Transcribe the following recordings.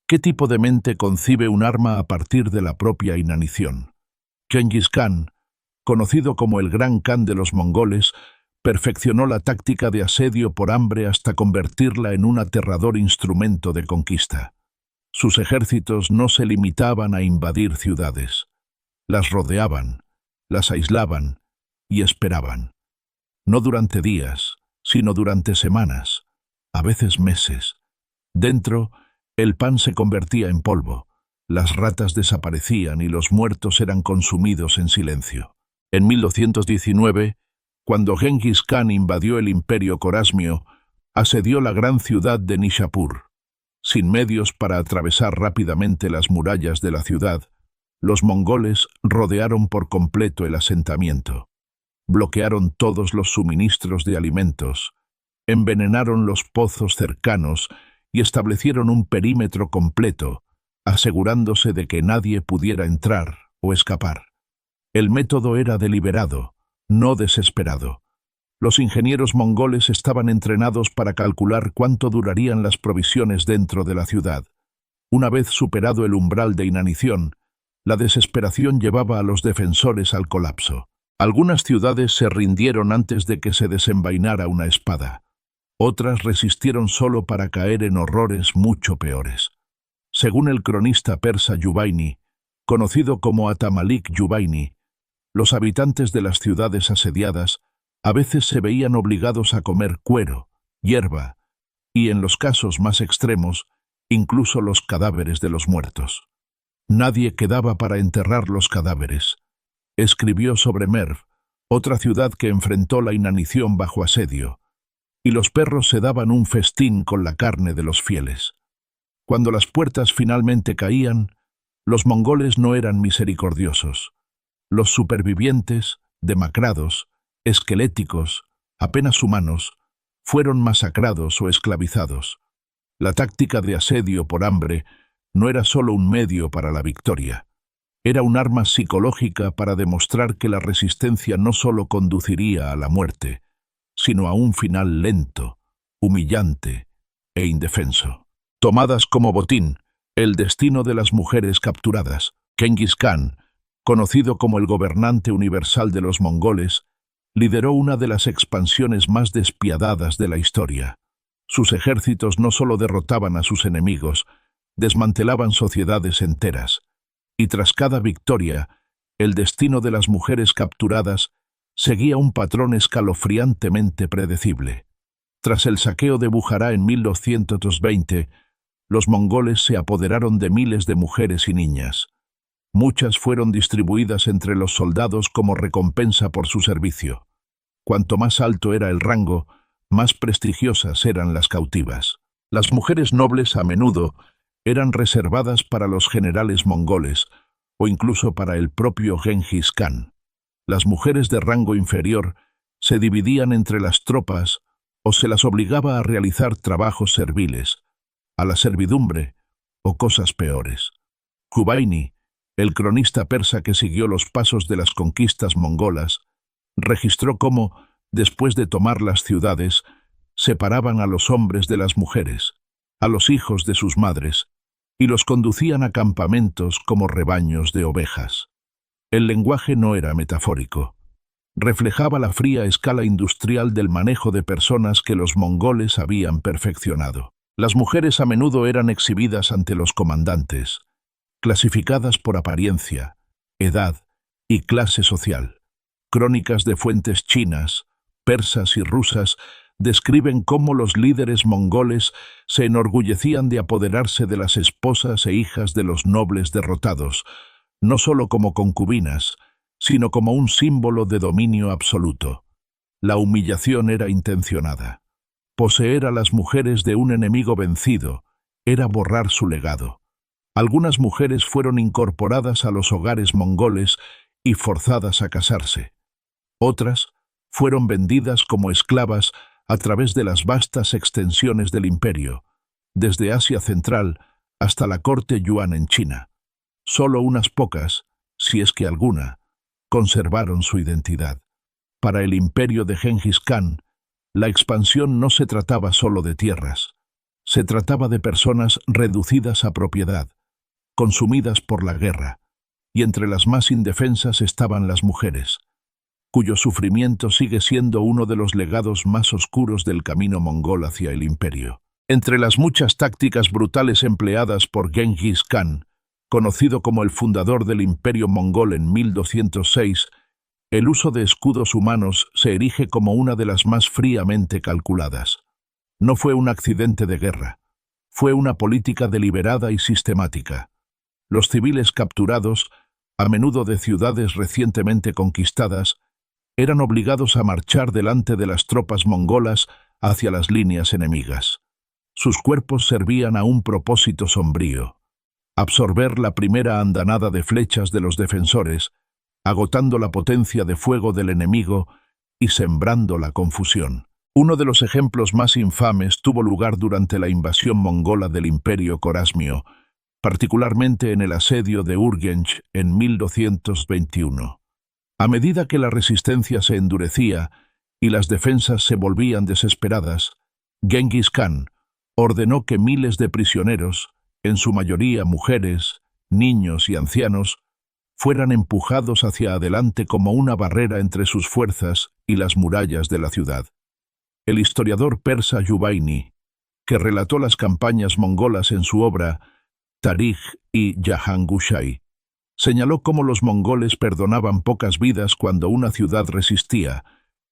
¿Qué tipo de mente concibe un arma a partir de la propia inanición? Gengis Khan, conocido como el Gran Khan de los mongoles, perfeccionó la táctica de asedio por hambre hasta convertirla en un aterrador instrumento de conquista. Sus ejércitos no se limitaban a invadir ciudades. Las rodeaban, las aislaban y esperaban. No durante días, sino durante semanas, a veces meses. Dentro, el pan se convertía en polvo, las ratas desaparecían y los muertos eran consumidos en silencio. En 1219, cuando Gengis Khan invadió el imperio corasmio, asedió la gran ciudad de Nishapur. Sin medios para atravesar rápidamente las murallas de la ciudad, los mongoles rodearon por completo el asentamiento. Bloquearon todos los suministros de alimentos, envenenaron los pozos cercanos y establecieron un perímetro completo, asegurándose de que nadie pudiera entrar o escapar. El método era deliberado, no desesperado. Los ingenieros mongoles estaban entrenados para calcular cuánto durarían las provisiones dentro de la ciudad. Una vez superado el umbral de inanición, la desesperación llevaba a los defensores al colapso. Algunas ciudades se rindieron antes de que se desenvainara una espada. Otras resistieron solo para caer en horrores mucho peores. Según el cronista persa Yubaini, conocido como Atamalik Yubaini, los habitantes de las ciudades asediadas a veces se veían obligados a comer cuero, hierba y, en los casos más extremos, incluso los cadáveres de los muertos. Nadie quedaba para enterrar los cadáveres. Escribió sobre Merv, otra ciudad que enfrentó la inanición bajo asedio, y los perros se daban un festín con la carne de los fieles. Cuando las puertas finalmente caían, los mongoles no eran misericordiosos. Los supervivientes, demacrados, esqueléticos, apenas humanos, fueron masacrados o esclavizados. La táctica de asedio por hambre no era solo un medio para la victoria. Era un arma psicológica para demostrar que la resistencia no solo conduciría a la muerte, sino a un final lento, humillante e indefenso. Tomadas como botín, el destino de las mujeres capturadas. Gengis Khan, conocido como el gobernante universal de los mongoles, lideró una de las expansiones más despiadadas de la historia. Sus ejércitos no solo derrotaban a sus enemigos, desmantelaban sociedades enteras, y tras cada victoria, el destino de las mujeres capturadas seguía un patrón escalofriantemente predecible. Tras el saqueo de Bujará en 1220, los mongoles se apoderaron de miles de mujeres y niñas. Muchas fueron distribuidas entre los soldados como recompensa por su servicio. Cuanto más alto era el rango, más prestigiosas eran las cautivas. Las mujeres nobles a menudo eran reservadas para los generales mongoles o incluso para el propio Gengis Khan. Las mujeres de rango inferior se dividían entre las tropas o se las obligaba a realizar trabajos serviles, a la servidumbre o cosas peores. Yubaini, el cronista persa que siguió los pasos de las conquistas mongolas, registró cómo, después de tomar las ciudades, separaban a los hombres de las mujeres, a los hijos de sus madres, y los conducían a campamentos como rebaños de ovejas. El lenguaje no era metafórico. Reflejaba la fría escala industrial del manejo de personas que los mongoles habían perfeccionado. Las mujeres a menudo eran exhibidas ante los comandantes, clasificadas por apariencia, edad y clase social. Crónicas de fuentes chinas, persas y rusas describen cómo los líderes mongoles se enorgullecían de apoderarse de las esposas e hijas de los nobles derrotados, no solo como concubinas, sino como un símbolo de dominio absoluto. La humillación era intencionada. Poseer a las mujeres de un enemigo vencido era borrar su legado. Algunas mujeres fueron incorporadas a los hogares mongoles y forzadas a casarse. Otras fueron vendidas como esclavas a través de las vastas extensiones del imperio, desde Asia Central hasta la corte Yuan en China. Solo unas pocas, si es que alguna, conservaron su identidad. Para el imperio de Gengis Khan, la expansión no se trataba solo de tierras, Se trataba de personas reducidas a propiedad, consumidas por la guerra, y entre las más indefensas estaban las mujeres, cuyo sufrimiento sigue siendo uno de los legados más oscuros del camino mongol hacia el imperio. Entre las muchas tácticas brutales empleadas por Genghis Khan, conocido como el fundador del imperio mongol en 1206, el uso de escudos humanos se erige como una de las más fríamente calculadas. No fue un accidente de guerra, fue una política deliberada y sistemática. Los civiles capturados, a menudo de ciudades recientemente conquistadas, eran obligados a marchar delante de las tropas mongolas hacia las líneas enemigas. Sus cuerpos servían a un propósito sombrío: absorber la primera andanada de flechas de los defensores, agotando la potencia de fuego del enemigo y sembrando la confusión. Uno de los ejemplos más infames tuvo lugar durante la invasión mongola del Imperio Corasmio, particularmente en el asedio de Urgench en 1221. A medida que la resistencia se endurecía y las defensas se volvían desesperadas, Genghis Khan ordenó que miles de prisioneros, en su mayoría mujeres, niños y ancianos, fueran empujados hacia adelante como una barrera entre sus fuerzas y las murallas de la ciudad. El historiador persa Yubaini, que relató las campañas mongolas en su obra Tarikh y Jahangushai, señaló cómo los mongoles perdonaban pocas vidas cuando una ciudad resistía,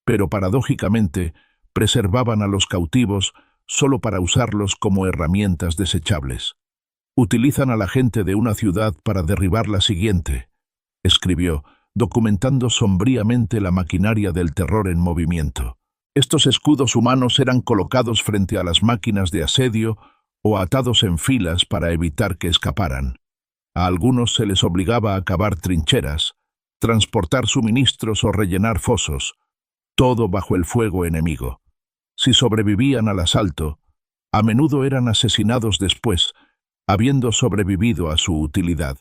pero paradójicamente preservaban a los cautivos solo para usarlos como herramientas desechables. «Utilizan a la gente de una ciudad para derribar la siguiente», escribió, documentando sombríamente la maquinaria del terror en movimiento. Estos escudos humanos eran colocados frente a las máquinas de asedio o atados en filas para evitar que escaparan. A algunos se les obligaba a cavar trincheras, transportar suministros o rellenar fosos, todo bajo el fuego enemigo. Si sobrevivían al asalto, a menudo eran asesinados después, habiendo sobrevivido a su utilidad.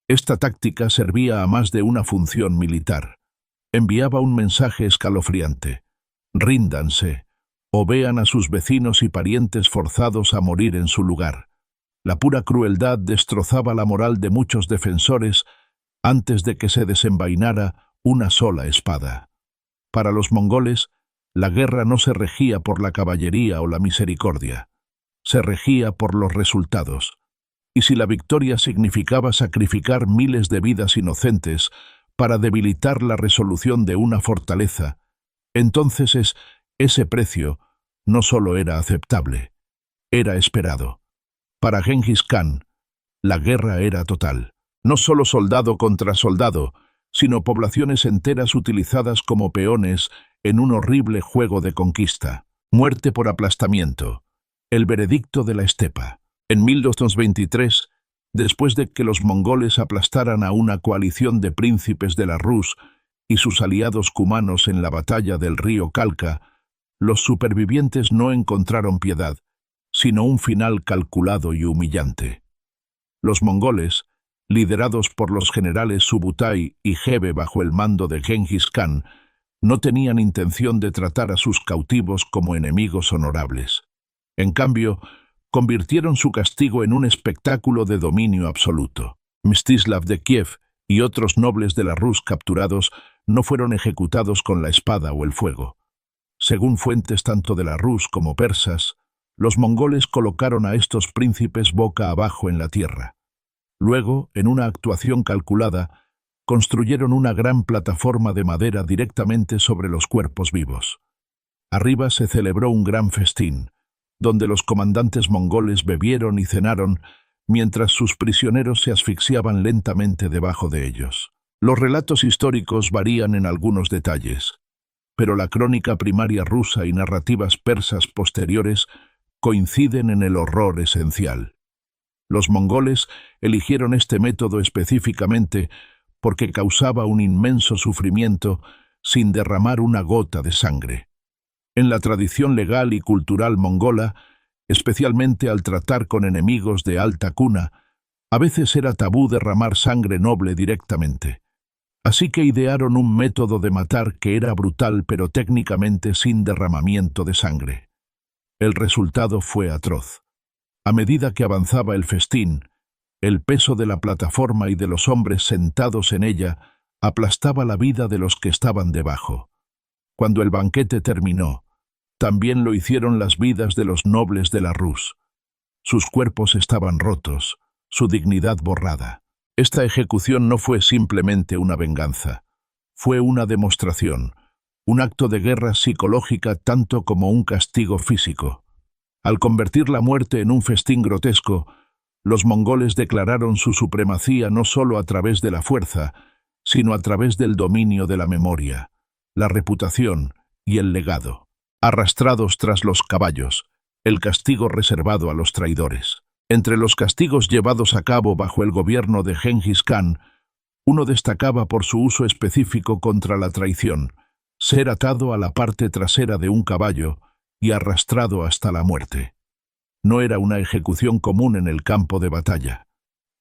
Esta táctica servía a más de una función militar. Enviaba un mensaje escalofriante: ríndanse, o vean a sus vecinos y parientes forzados a morir en su lugar. La pura crueldad destrozaba la moral de muchos defensores antes de que se desenvainara una sola espada. Para los mongoles, la guerra no se regía por la caballería o la misericordia, se regía por los resultados. Y si la victoria significaba sacrificar miles de vidas inocentes para debilitar la resolución de una fortaleza, entonces ese precio no solo era aceptable, era esperado. Para Genghis Khan, la guerra era total. No solo soldado contra soldado, sino poblaciones enteras utilizadas como peones en un horrible juego de conquista. Muerte por aplastamiento. El veredicto de la estepa. En 1223, después de que los mongoles aplastaran a una coalición de príncipes de la Rus y sus aliados cumanos en la batalla del río Kalka, los supervivientes no encontraron piedad, sino un final calculado y humillante. Los mongoles, liderados por los generales Subutai y Gebe bajo el mando de Genghis Khan, no tenían intención de tratar a sus cautivos como enemigos honorables. En cambio, convirtieron su castigo en un espectáculo de dominio absoluto. Mstislav de Kiev y otros nobles de la Rus capturados no fueron ejecutados con la espada o el fuego. Según fuentes tanto de la Rus como persas, los mongoles colocaron a estos príncipes boca abajo en la tierra. Luego, en una actuación calculada, construyeron una gran plataforma de madera directamente sobre los cuerpos vivos. Arriba se celebró un gran festín, donde los comandantes mongoles bebieron y cenaron, mientras sus prisioneros se asfixiaban lentamente debajo de ellos. Los relatos históricos varían en algunos detalles, pero la crónica primaria rusa y narrativas persas posteriores coinciden en el horror esencial. Los mongoles eligieron este método específicamente porque causaba un inmenso sufrimiento sin derramar una gota de sangre. En la tradición legal y cultural mongola, especialmente al tratar con enemigos de alta cuna, a veces era tabú derramar sangre noble directamente. Así que idearon un método de matar que era brutal pero técnicamente sin derramamiento de sangre. El resultado fue atroz. A medida que avanzaba el festín, el peso de la plataforma y de los hombres sentados en ella aplastaba la vida de los que estaban debajo. Cuando el banquete terminó, también lo hicieron las vidas de los nobles de la Rus. Sus cuerpos estaban rotos, su dignidad borrada. Esta ejecución no fue simplemente una venganza, fue una demostración, un acto de guerra psicológica tanto como un castigo físico. Al convertir la muerte en un festín grotesco, los mongoles declararon su supremacía no solo a través de la fuerza, sino a través del dominio de la memoria, la reputación y el legado. Arrastrados tras los caballos, el castigo reservado a los traidores. Entre los castigos llevados a cabo bajo el gobierno de Gengis Khan, uno destacaba por su uso específico contra la traición: ser atado a la parte trasera de un caballo y arrastrado hasta la muerte. No era una ejecución común en el campo de batalla.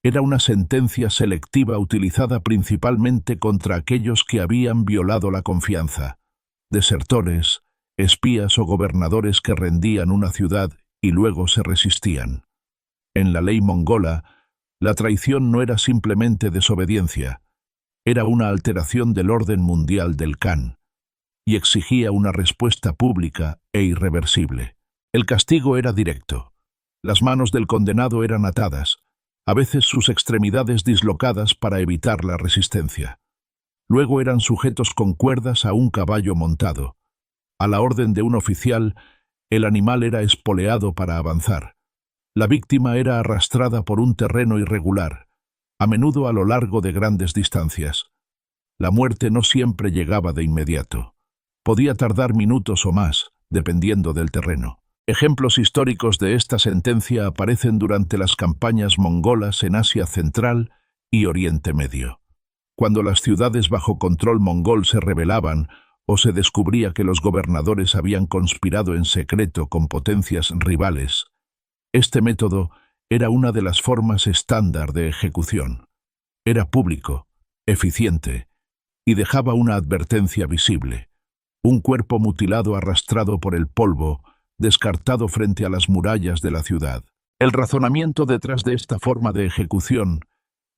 Era una sentencia selectiva utilizada principalmente contra aquellos que habían violado la confianza: desertores, espías o gobernadores que rendían una ciudad y luego se resistían. En la ley mongola, la traición no era simplemente desobediencia, era una alteración del orden mundial del Khan, y exigía una respuesta pública e irreversible. El castigo era directo. Las manos del condenado eran atadas, a veces sus extremidades dislocadas para evitar la resistencia. Luego eran sujetos con cuerdas a un caballo montado. A la orden de un oficial, el animal era espoleado para avanzar. La víctima era arrastrada por un terreno irregular, a menudo a lo largo de grandes distancias. La muerte no siempre llegaba de inmediato. Podía tardar minutos o más, dependiendo del terreno. Ejemplos históricos de esta sentencia aparecen durante las campañas mongolas en Asia Central y Oriente Medio. Cuando las ciudades bajo control mongol se rebelaban o se descubría que los gobernadores habían conspirado en secreto con potencias rivales, este método era una de las formas estándar de ejecución. Era público, eficiente, y dejaba una advertencia visible: un cuerpo mutilado arrastrado por el polvo, descartado frente a las murallas de la ciudad. El razonamiento detrás de esta forma de ejecución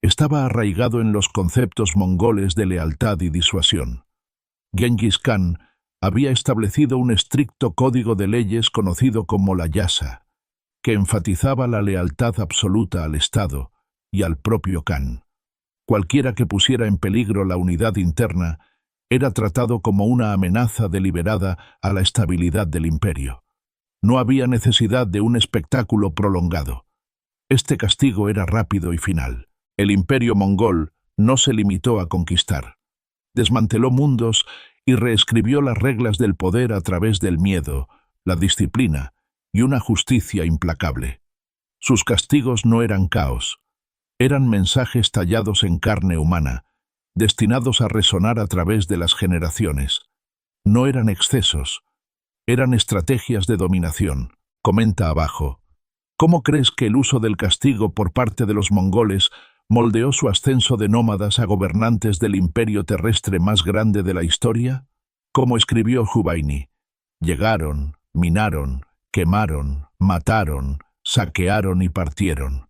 estaba arraigado en los conceptos mongoles de lealtad y disuasión. Gengis Khan había establecido un estricto código de leyes conocido como la yasa, que enfatizaba la lealtad absoluta al Estado y al propio Khan. Cualquiera que pusiera en peligro la unidad interna era tratado como una amenaza deliberada a la estabilidad del imperio. No había necesidad de un espectáculo prolongado. Este castigo era rápido y final. El imperio mongol no se limitó a conquistar. Desmanteló mundos y reescribió las reglas del poder a través del miedo, la disciplina y una justicia implacable. Sus castigos no eran caos, eran mensajes tallados en carne humana, destinados a resonar a través de las generaciones. No eran excesos, eran estrategias de dominación. Comenta abajo: ¿cómo crees que el uso del castigo por parte de los mongoles moldeó su ascenso de nómadas a gobernantes del imperio terrestre más grande de la historia? Como escribió Jubaini: llegaron, minaron, quemaron, mataron, saquearon y partieron.